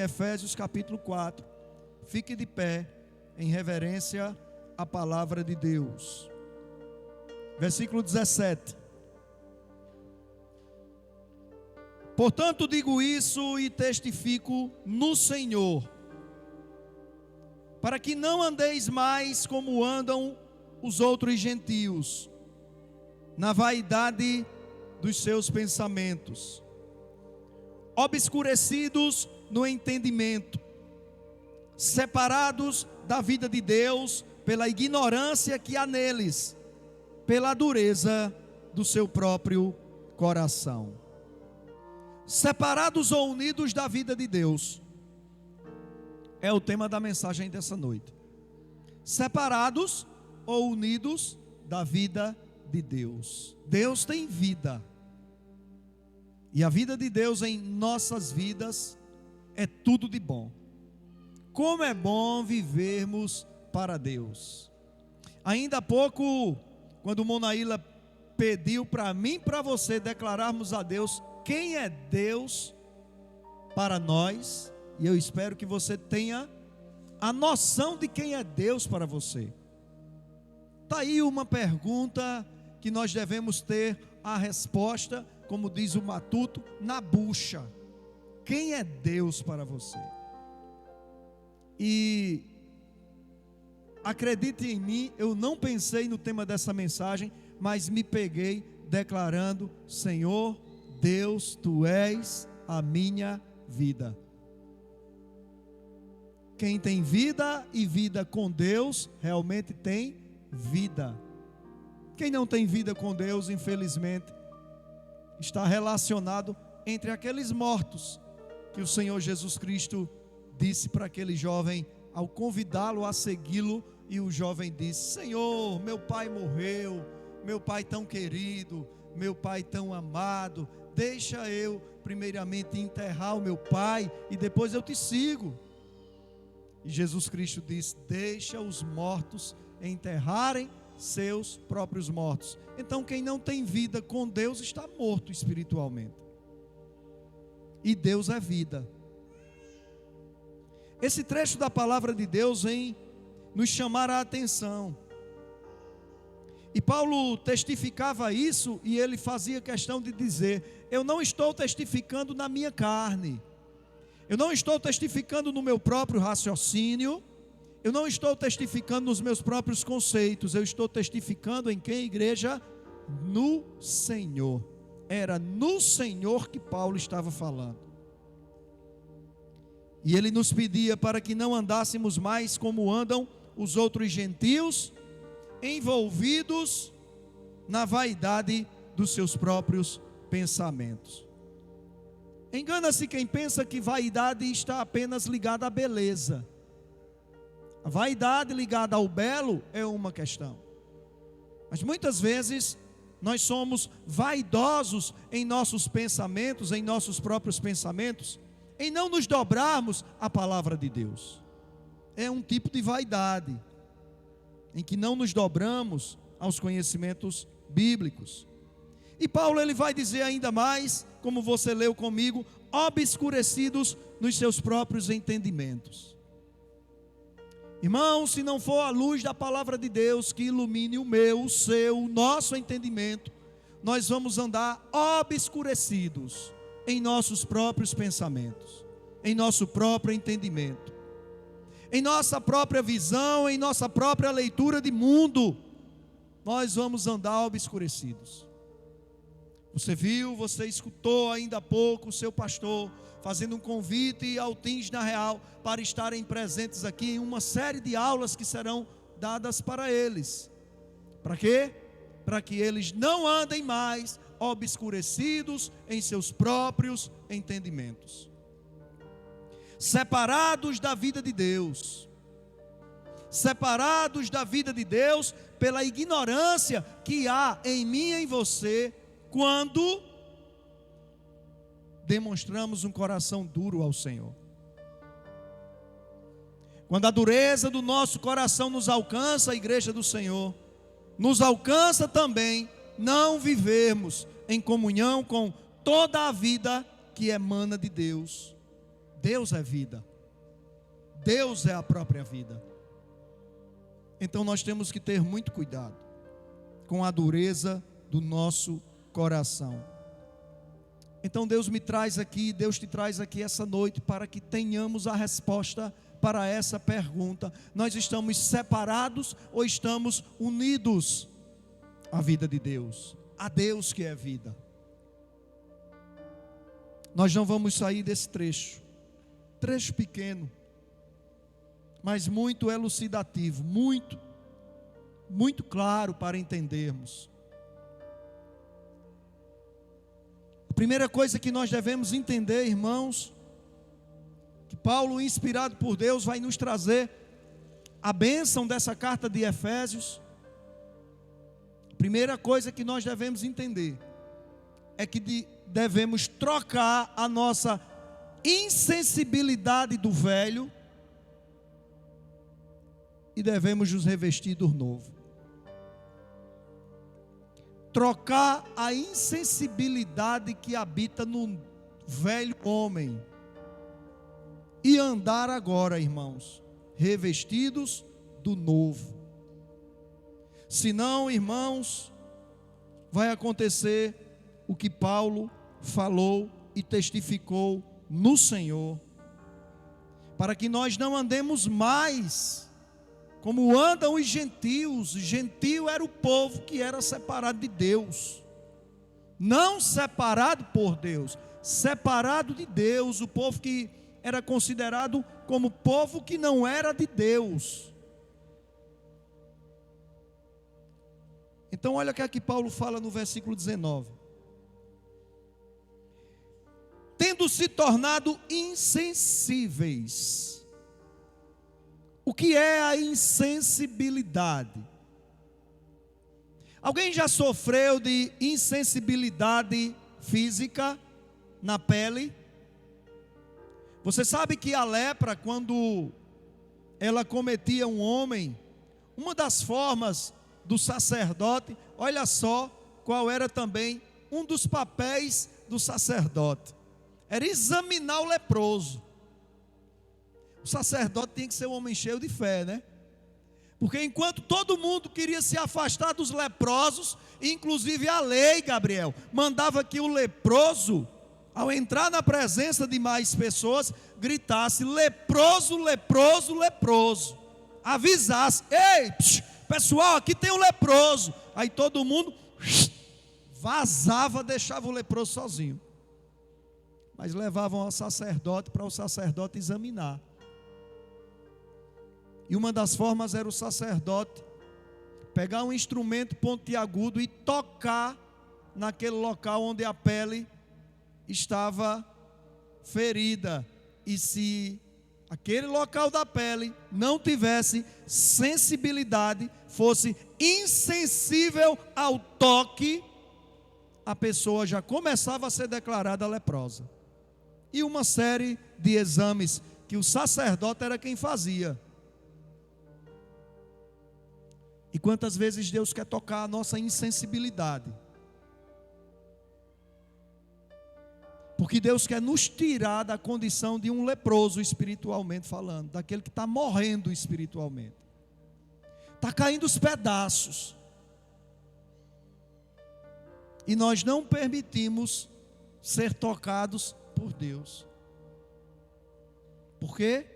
Efésios capítulo 4. Fique de pé em reverência à palavra de Deus. Versículo 17. Portanto, digo isso e testifico no Senhor, para que não andeis mais como andam os outros gentios, na vaidade dos seus pensamentos, obscurecidos no entendimento, separados da vida de Deus pela ignorância que há neles, pela dureza do seu próprio coração. Separados ou unidos da vida de Deus, é o tema da mensagem dessa noite. Separados ou unidos da vida de Deus. Deus tem vida, e a vida de Deus em nossas vidas é tudo de bom. Como é bom vivermos para Deus. Ainda há pouco, quando Monaíla pediu para mim e para você declararmos a Deus quem é Deus para nós, e eu espero que você tenha a noção de quem é Deus para você. Está aí uma pergunta que nós devemos ter a resposta, como diz o Matuto, na bucha. Quem é Deus para você? E acredite em mim, eu não pensei no tema dessa mensagem, mas me peguei declarando: Senhor Deus, Tu és a minha vida. Quem tem vida e vida com Deus, realmente tem vida. Quem não tem vida com Deus, infelizmente, está relacionado entre aqueles mortos, que o Senhor Jesus Cristo disse para aquele jovem, ao convidá-lo a segui-lo, e o jovem disse: Senhor, meu pai morreu, meu pai tão querido, meu pai tão amado, deixa eu primeiramente enterrar o meu pai, e depois eu te sigo. E Jesus Cristo disse: deixa os mortos enterrarem seus próprios mortos. Então quem não tem vida com Deus está morto espiritualmente, e Deus é vida. Esse trecho da palavra de Deus vem nos chamar a atenção, e Paulo testificava isso, e ele fazia questão de dizer: eu não estou testificando na minha carne, eu não estou testificando no meu próprio raciocínio, eu não estou testificando nos meus próprios conceitos, eu estou testificando em quem, igreja? No Senhor. Era no Senhor que Paulo estava falando. E ele nos pedia para que não andássemos mais como andam os outros gentios, envolvidos na vaidade dos seus próprios pensamentos. Engana-se quem pensa que vaidade está apenas ligada à beleza. A vaidade ligada ao belo é uma questão, mas muitas vezes nós somos vaidosos em nossos pensamentos, em nossos próprios pensamentos, em não nos dobrarmos à palavra de Deus. É um tipo de vaidade, em que não nos dobramos aos conhecimentos bíblicos. E Paulo ele vai dizer ainda mais, como você leu comigo: obscurecidos nos seus próprios entendimentos. Irmão, se não for a luz da palavra de Deus que ilumine o meu, o seu, o nosso entendimento, nós vamos andar obscurecidos em nossos próprios pensamentos, em nosso próprio entendimento, em nossa própria visão, em nossa própria leitura de mundo. Nós vamos andar obscurecidos. Você viu, você escutou ainda há pouco o seu pastor fazendo um convite ao Teens na Real para estarem presentes aqui em uma série de aulas que serão dadas para eles. Para quê? Para que eles não andem mais obscurecidos em seus próprios entendimentos, separados da vida de Deus, separados da vida de Deus pela ignorância que há em mim e em você, quando demonstramos um coração duro ao Senhor. Quando a dureza do nosso coração nos alcança, a igreja do Senhor, nos alcança também não vivermos em comunhão com toda a vida que emana de Deus, Deus é vida. Deus é a própria vida. Então nós temos que ter muito cuidado com a dureza do nosso coração. Então Deus me traz aqui, Deus te traz aqui essa noite para que tenhamos a resposta para essa pergunta: nós estamos separados ou estamos unidos à vida de Deus, a Deus que é vida? Nós não vamos sair desse trecho pequeno, mas muito elucidativo, muito claro para entendermos. A primeira coisa que nós devemos entender, irmãos, que Paulo, inspirado por Deus, vai nos trazer a bênção dessa carta de Efésios. A primeira coisa que nós devemos entender é que devemos trocar a nossa insensibilidade do velho e devemos nos revestir do novo. Trocar a insensibilidade que habita no velho homem e andar agora, irmãos, revestidos do novo. Senão, irmãos, vai acontecer o que Paulo falou e testificou no Senhor, para que nós não andemos mais como andam os gentios. Gentio era o povo que era separado de Deus, não separado por Deus, separado de Deus, o povo que era considerado como povo que não era de Deus. Então olha o que aqui Paulo fala no versículo 19: tendo se tornado insensíveis. O que é a insensibilidade? Alguém já sofreu de insensibilidade física na pele? Você sabe que a lepra, quando ela cometia um homem, uma das formas do sacerdote, olha só qual era também um dos papéis do sacerdote, era examinar o leproso. O sacerdote tinha que ser um homem cheio de fé, né? Porque enquanto todo mundo queria se afastar dos leprosos, inclusive a lei, Gabriel, mandava que o leproso, ao entrar na presença de mais pessoas, gritasse: leproso, leproso, leproso. Avisasse: ei, pessoal, aqui tem um leproso. Aí todo mundo vazava, deixava o leproso sozinho. Mas levavam ao sacerdote para o sacerdote examinar. E uma das formas era o sacerdote pegar um instrumento pontiagudo e tocar naquele local onde a pele estava ferida. E se aquele local da pele não tivesse sensibilidade, fosse insensível ao toque, a pessoa já começava a ser declarada leprosa. E uma série de exames que o sacerdote era quem fazia. E quantas vezes Deus quer tocar a nossa insensibilidade? Porque Deus quer nos tirar da condição de um leproso espiritualmente falando, daquele que está morrendo espiritualmente, está caindo os pedaços. E nós não permitimos ser tocados por Deus. Por quê?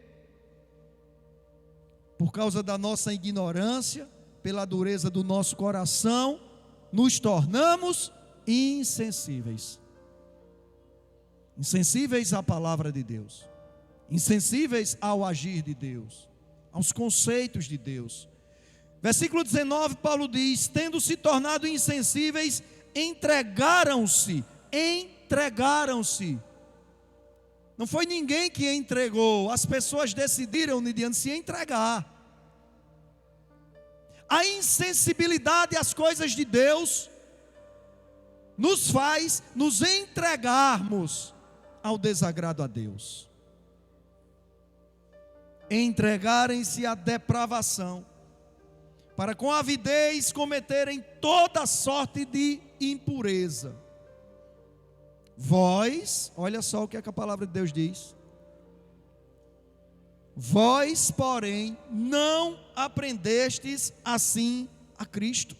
Por causa da nossa ignorância, pela dureza do nosso coração, nos tornamos insensíveis. Insensíveis à palavra de Deus, insensíveis ao agir de Deus, aos conceitos de Deus. Versículo 19, Paulo diz: tendo se tornado insensíveis, entregaram-se. Não foi ninguém que entregou, as pessoas decidiram mediante se entregar. A insensibilidade às coisas de Deus nos faz nos entregarmos ao desagrado a Deus, entregarem-se à depravação, para com avidez cometerem toda sorte de impureza. Vós, olha só o que é que a palavra de Deus diz: Vós, porém, não aprendestes assim a Cristo.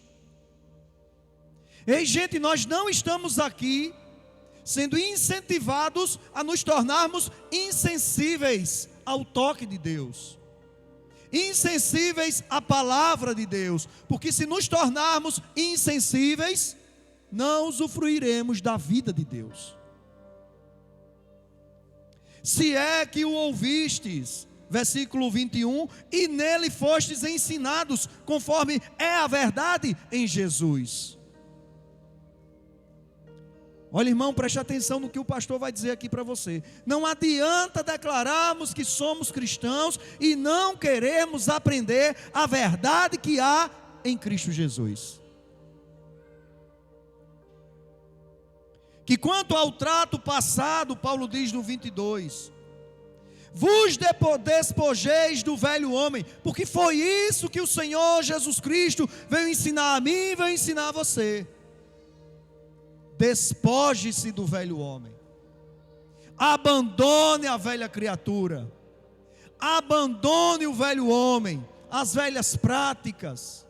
Ei, gente, nós não estamos aqui sendo incentivados a nos tornarmos insensíveis ao toque de Deus, insensíveis à palavra de Deus, porque se nos tornarmos insensíveis, não usufruiremos da vida de Deus. Se é que o ouvistes, versículo 21, e nele fostes ensinados, conforme é a verdade em Jesus. Olha, irmão, preste atenção no que o pastor vai dizer aqui para você. Não adianta declararmos que somos cristãos e não queremos aprender a verdade que há em Cristo Jesus. Que quanto ao trato passado, Paulo diz no 22, vos despojeis do velho homem, porque foi isso que o Senhor Jesus Cristo veio ensinar a mim e veio ensinar a você. Despoje-se do velho homem, abandone a velha criatura, abandone o velho homem, as velhas práticas.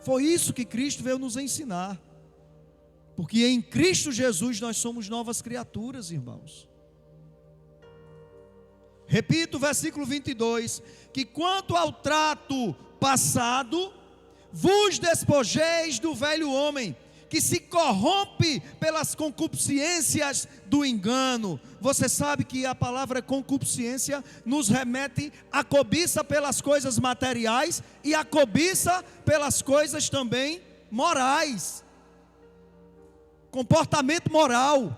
Foi isso que Cristo veio nos ensinar, porque em Cristo Jesus nós somos novas criaturas, irmãos. Repito o versículo 22, que quanto ao trato passado, vos despojeis do velho homem, que se corrompe pelas concupiscências do engano. Você sabe que a palavra concupiscência nos remete à cobiça pelas coisas materiais e à cobiça pelas coisas também morais, comportamento moral,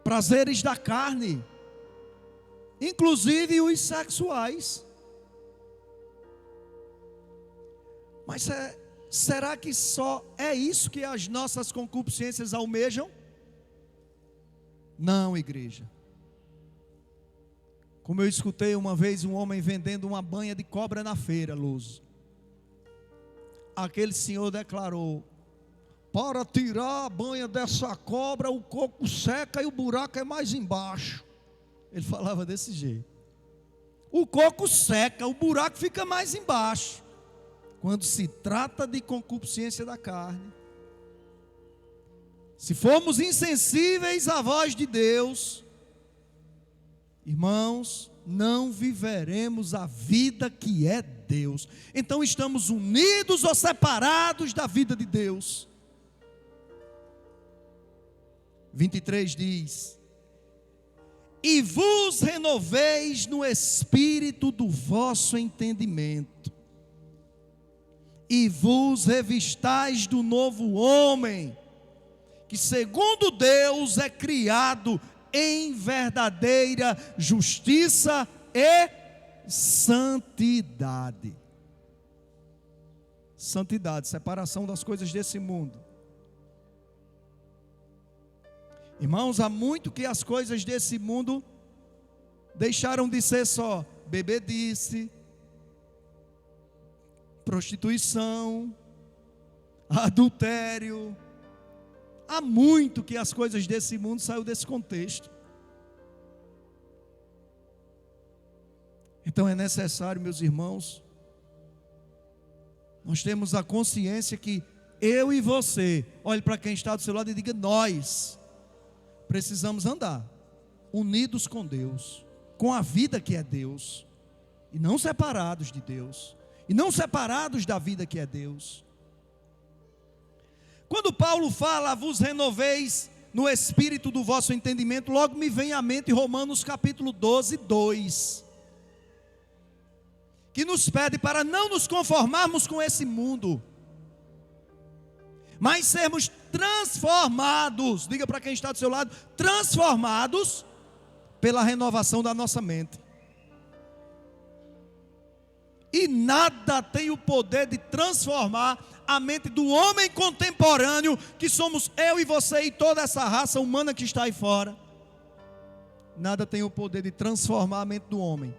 prazeres da carne, inclusive os sexuais. Mas será que só é isso que as nossas concupiscências almejam? Não, igreja. Como eu escutei uma vez um homem vendendo uma banha de cobra na feira, Luz. Aquele senhor declarou: para tirar a banha dessa cobra, o coco seca e o buraco é mais embaixo. Ele falava desse jeito. O coco seca, o buraco fica mais embaixo. Quando se trata de concupiscência da carne, se formos insensíveis à voz de Deus, irmãos, não viveremos a vida que é Deus. Então estamos unidos ou separados da vida de Deus. 23 diz: e vos renoveis no espírito do vosso entendimento, e vos revistais do novo homem, que segundo Deus é criado em verdadeira justiça e santidade. Santidade, separação das coisas desse mundo. Irmãos, há muito que as coisas desse mundo deixaram de ser só bebedice, prostituição, adultério. Há muito que as coisas desse mundo saíram desse contexto. Então é necessário, meus irmãos, nós temos a consciência que eu e você, olhe para quem está do seu lado e diga: nós precisamos andar unidos com Deus, com a vida que é Deus, e não separados de Deus, e não separados da vida que é Deus. Quando Paulo fala: vos renoveis no espírito do vosso entendimento, logo me vem à mente Romanos capítulo 12, 2, que nos pede para não nos conformarmos com esse mundo, mas sermos transformados, diga para quem está do seu lado, transformados pela renovação da nossa mente. E nada tem o poder de transformar a mente do homem contemporâneo, que somos eu e você e toda essa raça humana que está aí fora. Nada tem o poder de transformar a mente do homem,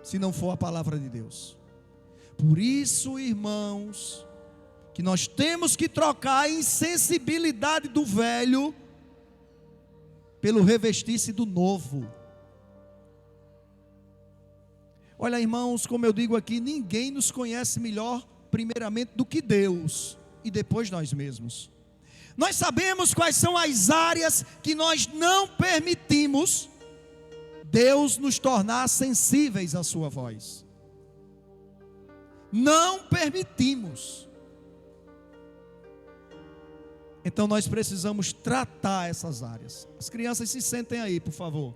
se não for a palavra de Deus. Por isso, irmãos, que nós temos que trocar a insensibilidade do velho pelo revestir-se do novo. Olha, irmãos, como eu digo aqui, ninguém nos conhece melhor, primeiramente, do que Deus, e depois nós mesmos. Nós sabemos quais são as áreas que nós não permitimos Deus nos tornar sensíveis à sua voz. Não permitimos. Então nós precisamos tratar essas áreas. As crianças se sentem aí, por favor.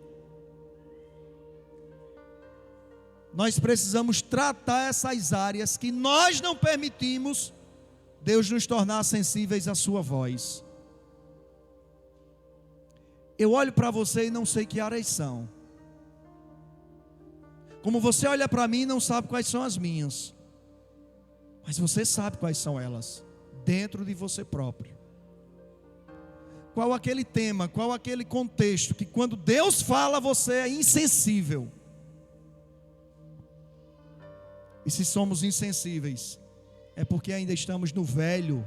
Nós precisamos tratar essas áreas que nós não permitimos Deus nos tornar sensíveis à sua voz. Eu olho para você e não sei que áreas são. Como você olha para mim e não sabe quais são as minhas. Mas você sabe quais são elas, dentro de você próprio. Qual aquele tema, qual aquele contexto que quando Deus fala você é insensível. E se somos insensíveis, é porque ainda estamos no velho.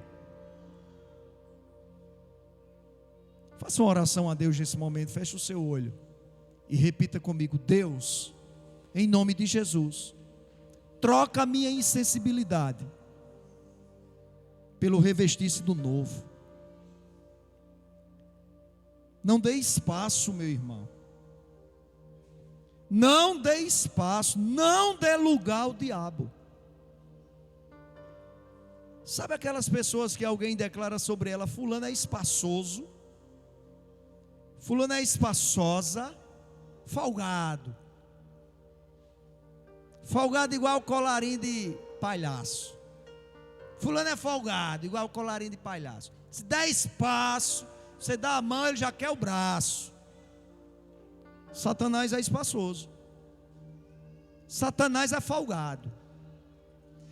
Faça uma oração a Deus nesse momento, feche o seu olho e repita comigo: Deus, em nome de Jesus, troca a minha insensibilidade pelo revestir-se do novo. Não dê espaço, meu irmão. Não dê espaço, não dê lugar ao diabo. Sabe aquelas pessoas que alguém declara sobre ela: fulano é espaçoso, fulano é espaçosa, folgado. Folgado igual colarinho de palhaço. Fulano é folgado, igual colarinho de palhaço. Se dá espaço, você dá a mão, ele já quer o braço. Satanás é espaçoso. Satanás é folgado.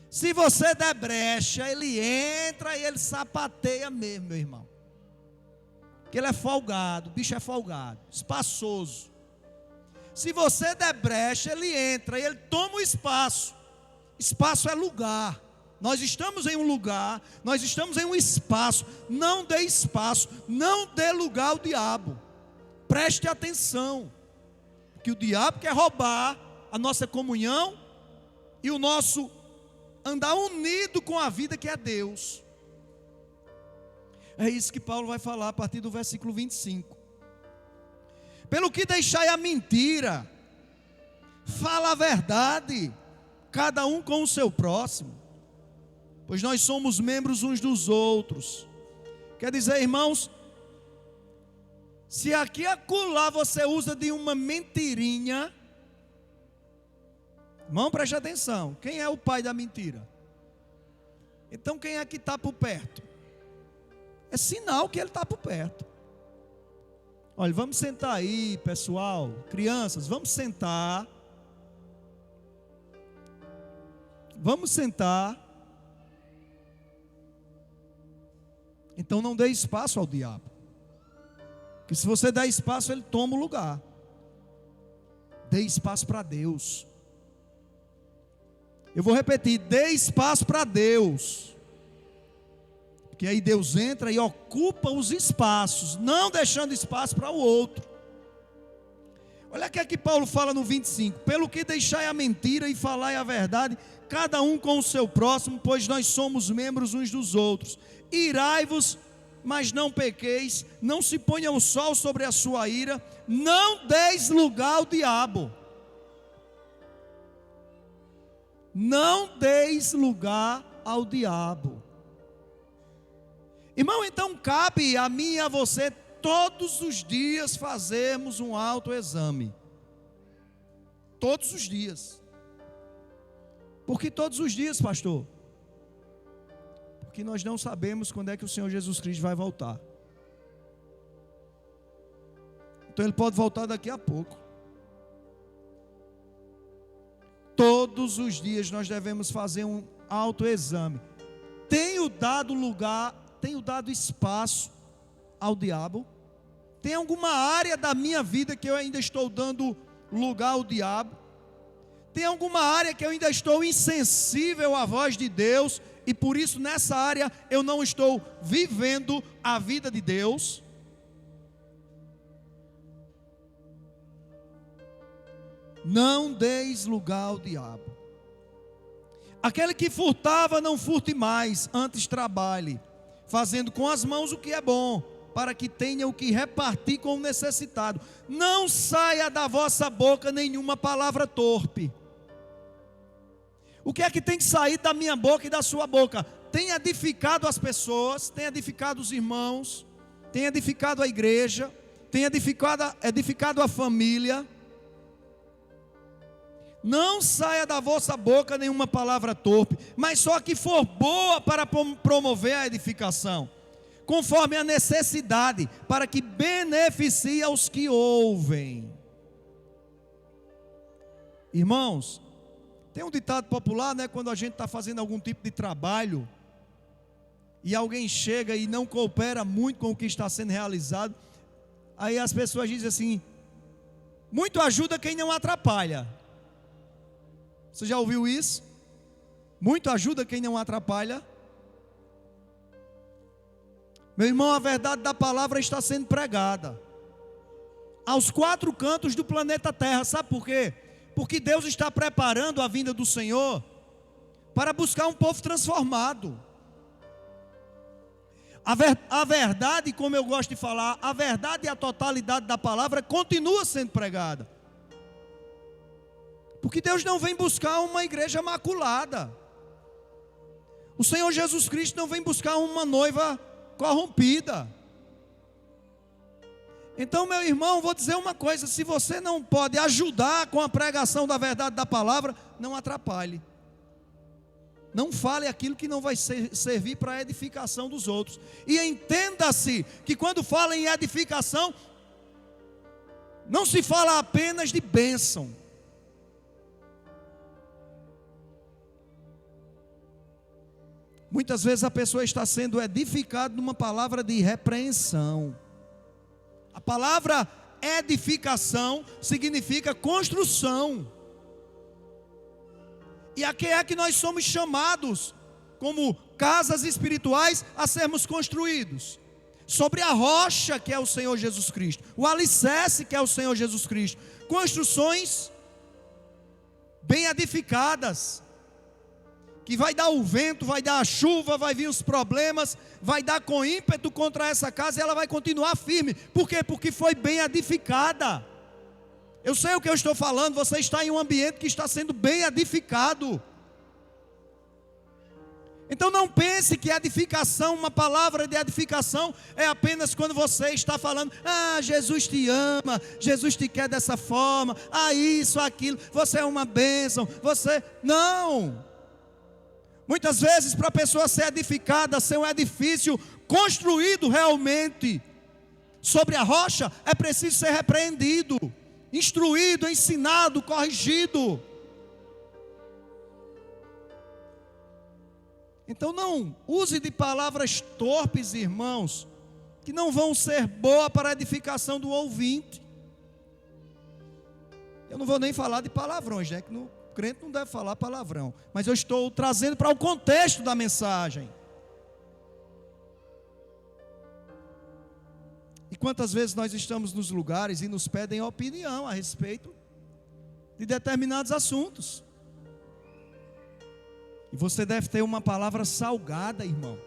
Se você der brecha, ele entra e ele sapateia mesmo, meu irmão. Porque ele é folgado, o bicho é folgado, espaçoso. Se você der brecha, ele entra e ele toma o espaço. Espaço é lugar. Nós estamos em um lugar, nós estamos em um espaço. Não dê espaço, não dê lugar ao diabo. Preste atenção. Que o diabo quer roubar a nossa comunhão e o nosso andar unido com a vida que é Deus. É isso que Paulo vai falar a partir do versículo 25. Pelo que deixai a mentira, fala a verdade, cada um com o seu próximo, pois nós somos membros uns dos outros. Quer dizer, irmãos, se aqui e acolá você usa de uma mentirinha, irmão, preste atenção, quem é o pai da mentira? Então quem é que está por perto? É sinal que ele está por perto. Olha, vamos sentar aí, pessoal, crianças, vamos sentar. Vamos sentar. Então não dê espaço ao diabo. Porque se você der espaço, ele toma o lugar. Dê espaço para Deus. Eu vou repetir: dê espaço para Deus. Porque aí Deus entra e ocupa os espaços, não deixando espaço para o outro. Olha o que é que Paulo fala no 25: pelo que deixai a mentira e falai a verdade, cada um com o seu próximo, pois nós somos membros uns dos outros. Irai-vos, mas não pequeis, não se ponha o sol sobre a sua ira, não deis lugar ao diabo. Não deis lugar ao diabo. Irmão, então cabe a mim e a você todos os dias fazermos um autoexame. Todos os dias. Por que todos os dias, pastor? Porque nós não sabemos quando é que o Senhor Jesus Cristo vai voltar. Então ele pode voltar daqui a pouco. Todos os dias nós devemos fazer um autoexame. Tenho dado lugar, tenho dado espaço ao diabo? Tem alguma área da minha vida que eu ainda estou dando lugar ao diabo? Tem alguma área que eu ainda estou insensível à voz de Deus e por isso nessa área eu não estou vivendo a vida de Deus? Não deis lugar ao diabo. Aquele que furtava, não furte mais, antes trabalhe, fazendo com as mãos o que é bom, para que tenha o que repartir com o necessitado. Não saia da vossa boca nenhuma palavra torpe. O que é que tem que sair da minha boca e da sua boca? Tem edificado as pessoas, tem edificado os irmãos, tem edificado a igreja, tem edificado a família. Não saia da vossa boca nenhuma palavra torpe, mas só que for boa para promover a edificação, conforme a necessidade, para que beneficie aos que ouvem. Irmãos, tem um ditado popular, né? Quando a gente está fazendo algum tipo de trabalho e alguém chega e não coopera muito com o que está sendo realizado, aí as pessoas dizem assim: muito ajuda quem não atrapalha. Você já ouviu isso? Muito ajuda quem não atrapalha. Meu irmão, a verdade da palavra está sendo pregada aos quatro cantos do planeta Terra. Sabe por quê? Porque Deus está preparando a vinda do Senhor para buscar um povo transformado. A verdade, como eu gosto de falar, a verdade e a totalidade da palavra continua sendo pregada. Porque Deus não vem buscar uma igreja maculada. O Senhor Jesus Cristo não vem buscar uma noiva corrompida. Então, meu irmão, vou dizer uma coisa: se você não pode ajudar com a pregação da verdade da palavra, não atrapalhe. Não fale aquilo que não vai servir para a edificação dos outros. E entenda-se que quando fala em edificação, não se fala apenas de bênção. Muitas vezes a pessoa está sendo edificada numa palavra de repreensão. A palavra edificação significa construção. E a que é que nós somos chamados, como casas espirituais, a sermos construídos? Sobre a rocha que é o Senhor Jesus Cristo, o alicerce que é o Senhor Jesus Cristo. Construções bem edificadas, que vai dar o vento, vai dar a chuva, vai vir os problemas, vai dar com ímpeto contra essa casa e ela vai continuar firme. Por quê? Porque foi bem edificada. Eu sei o que eu estou falando, você está em um ambiente que está sendo bem edificado. Então não pense que edificação, uma palavra de edificação, é apenas quando você está falando: ah, Jesus te ama, Jesus te quer dessa forma, ah, isso, aquilo, você é uma bênção, você... Não! Muitas vezes, para a pessoa ser edificada, ser um edifício construído realmente sobre a rocha, é preciso ser repreendido, instruído, ensinado, corrigido. Então não use de palavras torpes, irmãos, que não vão ser boas para a edificação do ouvinte. Eu não vou nem falar de palavrões, né? Que o crente não deve falar palavrão, mas eu estou trazendo para o contexto da mensagem. E quantas vezes nós estamos nos lugares e nos pedem opinião a respeito de determinados assuntos. E você deve ter uma palavra salgada, irmão.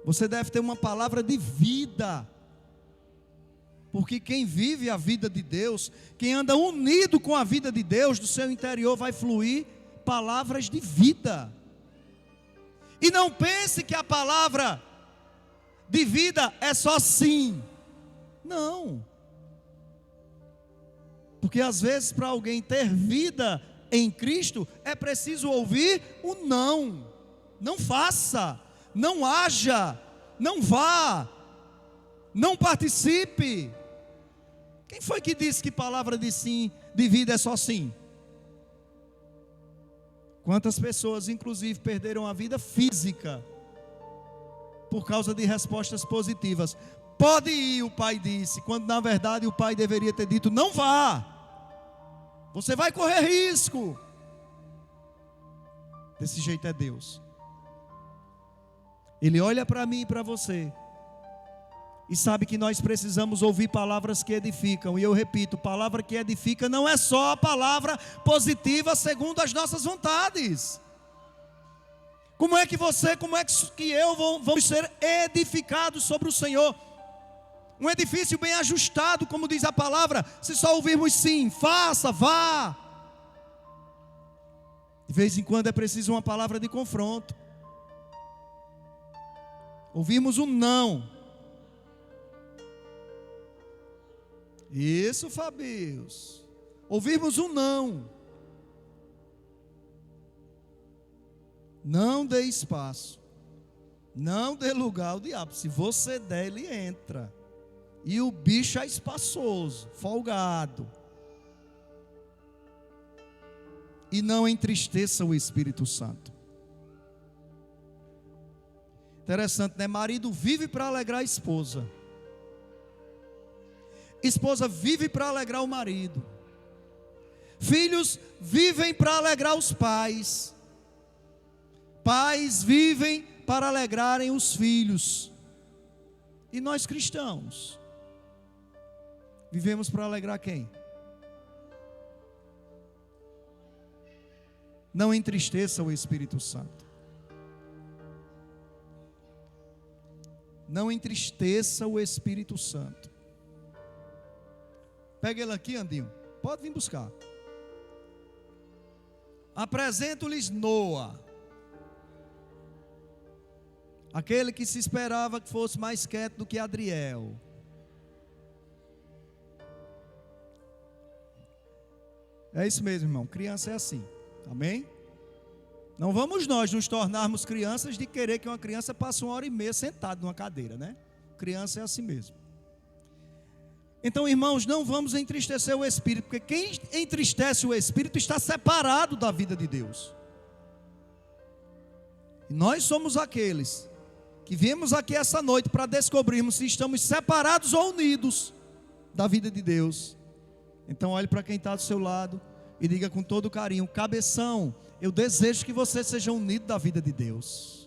Você deve ter uma palavra de vida. Porque quem vive a vida de Deus, quem anda unido com a vida de Deus, do seu interior vai fluir palavras de vida. E não pense que a palavra de vida é só sim. Não. Porque às vezes para alguém ter vida em Cristo, é preciso ouvir o não. Não faça, não haja, não vá, não participe. Quem foi que disse que palavra de sim, de vida é só sim? Quantas pessoas inclusive perderam a vida física por causa de respostas positivas? Pode ir, o pai disse, quando na verdade o pai deveria ter dito: não vá, você vai correr risco. Desse jeito é Deus. Ele olha para mim e para você e sabe que nós precisamos ouvir palavras que edificam. E eu repito, palavra que edifica não é só a palavra positiva segundo as nossas vontades. Como é que eu vamos ser edificados sobre o Senhor? Um edifício bem ajustado, como diz a palavra, se só ouvirmos sim, faça, vá. De vez em quando é preciso uma palavra de confronto. Ouvimos um não. Isso, Fabius. Ouvirmos um não. Não dê espaço. Não dê lugar ao diabo. Se você der, ele entra. E o bicho é espaçoso, folgado. E não entristeça o Espírito Santo. Interessante, né? Marido vive para alegrar a esposa. Esposa vive para alegrar o marido. Filhos vivem para alegrar os pais. Pais vivem para alegrarem os filhos. E nós cristãos vivemos para alegrar quem? Não entristeça o Espírito Santo. Não entristeça o Espírito Santo. Pega ele aqui, Andinho. Pode vir buscar. Apresento-lhes Noa, aquele que se esperava que fosse mais quieto do que Adriel. É isso mesmo, irmão. Criança é assim. Amém? Não vamos nós nos tornarmos crianças de querer que uma criança passe 1h30 sentado numa cadeira, né? Criança é assim mesmo. Então, irmãos, não vamos entristecer o Espírito, porque quem entristece o Espírito está separado da vida de Deus. E nós somos aqueles que viemos aqui essa noite para descobrirmos se estamos separados ou unidos da vida de Deus. Então olhe para quem está do seu lado e diga com todo carinho: cabeção, eu desejo que você seja unido da vida de Deus.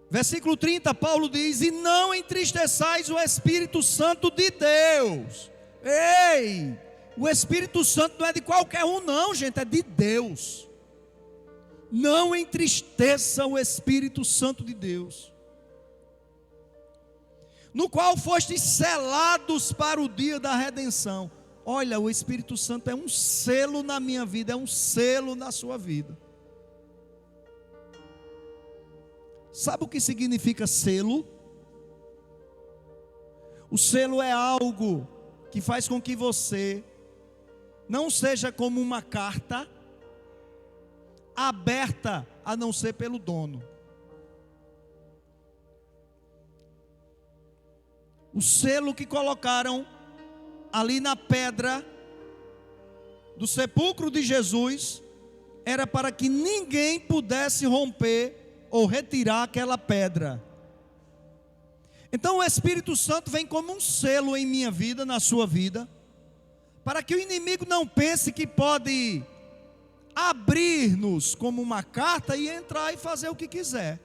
Versículo 30, Paulo diz: e não entristeçais o Espírito Santo de Deus. Ei, o Espírito Santo não é de qualquer um não, gente, é de Deus. Não entristeça o Espírito Santo de Deus, no qual fostes selados para o dia da redenção. Olha, o Espírito Santo é um selo na minha vida, é um selo na sua vida. Sabe o que significa selo? O selo é algo que faz com que você não seja como uma carta aberta a não ser pelo dono. O selo que colocaram ali na pedra do sepulcro de Jesus era para que ninguém pudesse romper ou retirar aquela pedra. Então o Espírito Santo vem como um selo em minha vida, na sua vida, para que o inimigo não pense que pode abrir-nos como uma carta e entrar e fazer o que quiser.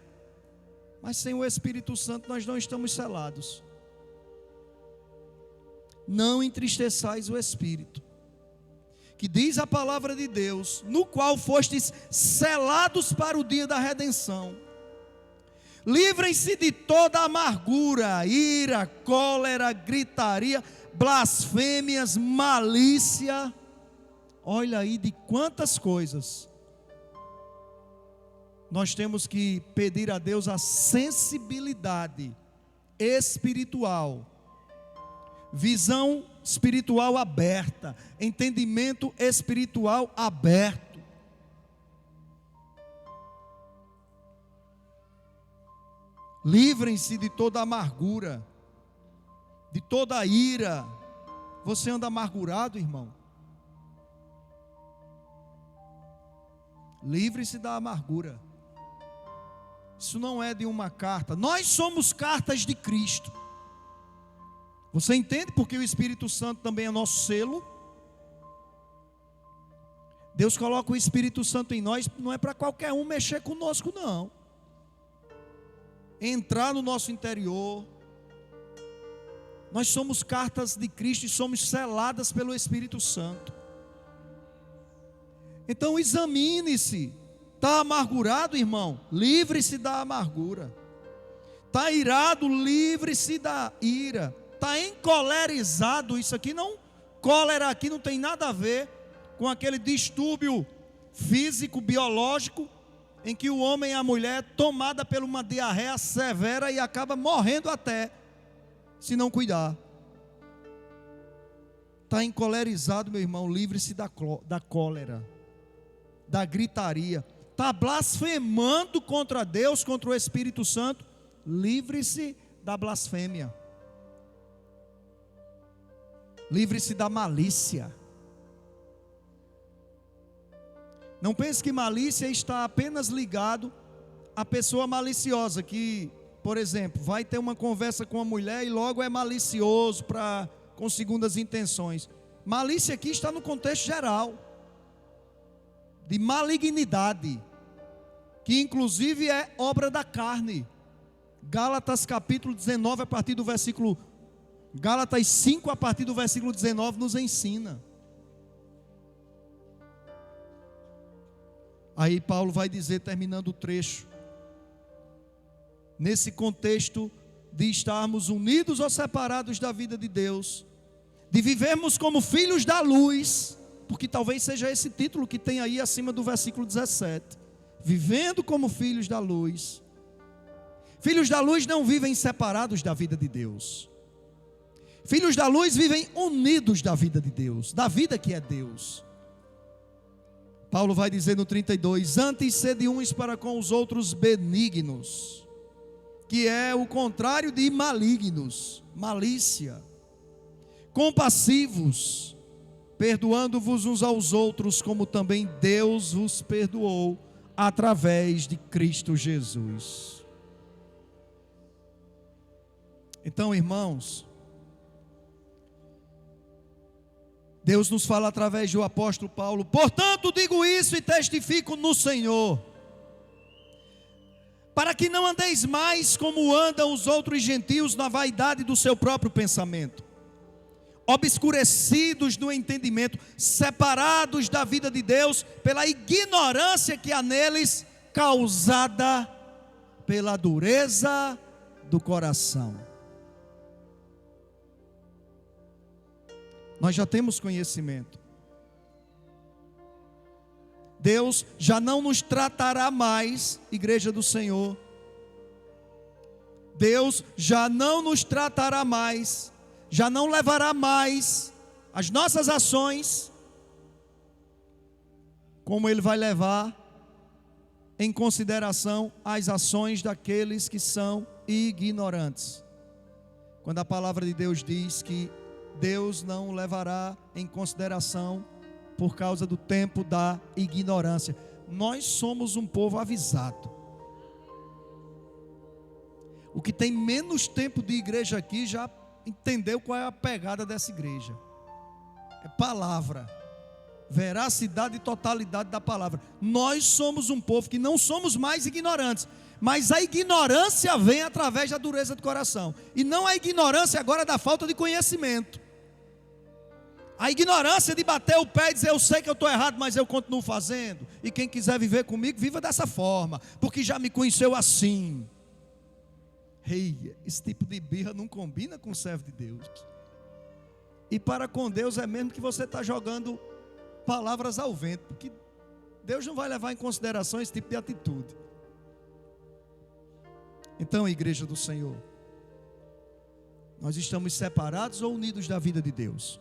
Mas sem o Espírito Santo nós não estamos selados. Não entristeçais o Espírito, que diz a palavra de Deus, no qual fostes selados para o dia da redenção. Livrem-se de toda amargura, ira, cólera, gritaria, blasfêmias, malícia. Olha aí de quantas coisas nós temos que pedir a Deus a sensibilidade espiritual, visão espiritual aberta, entendimento espiritual aberto. Livrem-se de toda amargura, de toda ira. Você anda amargurado, irmão? Livre-se da amargura. Isso não é de uma carta. Nós somos cartas de Cristo. Você entende porque o Espírito Santo também é nosso selo? Deus coloca o Espírito Santo em nós, não é para qualquer um mexer conosco, não. Entrar no nosso interior. Nós somos cartas de Cristo e somos seladas pelo Espírito Santo. Então examine-se. Está amargurado, irmão? Livre-se da amargura. Está irado? Livre-se da ira. Está encolerizado? Isso aqui não, cólera aqui não tem nada a ver com aquele distúrbio físico, biológico, em que o homem e a mulher é tomada por uma diarreia severa e acaba morrendo até, se não cuidar. Está encolerizado, meu irmão? Livre-se da cólera, da gritaria. Está blasfemando contra Deus, contra o Espírito Santo? Livre-se da blasfêmia. Livre-se da malícia. Não pense que malícia está apenas ligado à pessoa maliciosa, que, por exemplo, vai ter uma conversa com a mulher e logo é malicioso com segundas intenções. Malícia aqui está no contexto geral, de malignidade, que inclusive é obra da carne. Gálatas capítulo 19, a partir do versículo, Gálatas 5, a partir do versículo 19, nos ensina. Aí Paulo vai dizer, terminando o trecho, nesse contexto de estarmos unidos ou separados da vida de Deus, de vivermos como filhos da luz, porque talvez seja esse título que tem aí acima do versículo 17, vivendo como filhos da luz. Filhos da luz não vivem separados da vida de Deus. Filhos da luz vivem unidos da vida de Deus, da vida que é Deus. Paulo vai dizer no 32, antes sede uns para com os outros benignos, que é o contrário de malignos, malícia, compassivos, perdoando-vos uns aos outros, como também Deus vos perdoou, através de Cristo Jesus. Então, irmãos, Deus nos fala através do apóstolo Paulo, portanto digo isso e testifico no Senhor, para que não andeis mais como andam os outros gentios na vaidade do seu próprio pensamento, obscurecidos no entendimento, separados da vida de Deus pela ignorância que há neles, causada pela dureza do coração. Nós já temos conhecimento. Deus já não nos tratará mais, igreja do Senhor. Deus já não nos tratará mais, já não levará mais as nossas ações, como Ele vai levar em consideração as ações daqueles que são ignorantes. Quando a palavra de Deus diz que Deus não levará em consideração por causa do tempo da ignorância. Nós somos um povo avisado. O que tem menos tempo de igreja aqui já entendeu qual é a pegada dessa igreja. É palavra, veracidade e totalidade da palavra. Nós somos um povo que não somos mais ignorantes, mas a ignorância vem através da dureza do coração. E não a ignorância agora da falta de conhecimento. A ignorância de bater o pé e dizer, eu sei que eu estou errado, mas eu continuo fazendo. E quem quiser viver comigo, viva dessa forma, porque já me conheceu assim. Ei, esse tipo de birra não combina com o servo de Deus. E para com Deus é mesmo que você está jogando palavras ao vento, porque Deus não vai levar em consideração esse tipo de atitude. Então, igreja do Senhor, nós estamos separados ou unidos da vida de Deus?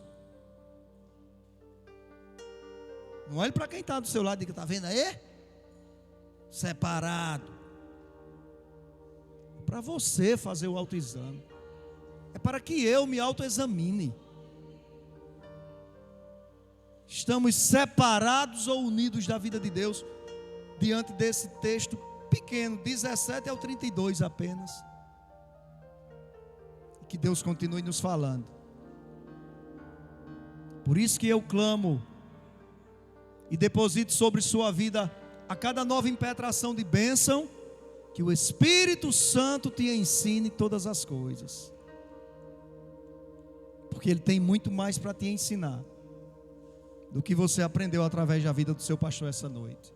Não olhe para quem está do seu lado e diga, está vendo aí? Separado. Para você fazer o autoexame. É para que eu me autoexamine. Estamos separados ou unidos da vida de Deus diante desse texto pequeno, 17 ao 32 apenas. Que Deus continue nos falando. Por isso que eu clamo e deposite sobre sua vida, a cada nova impetração de bênção, que o Espírito Santo te ensine todas as coisas, porque Ele tem muito mais para te ensinar do que você aprendeu através da vida do seu pastor essa noite.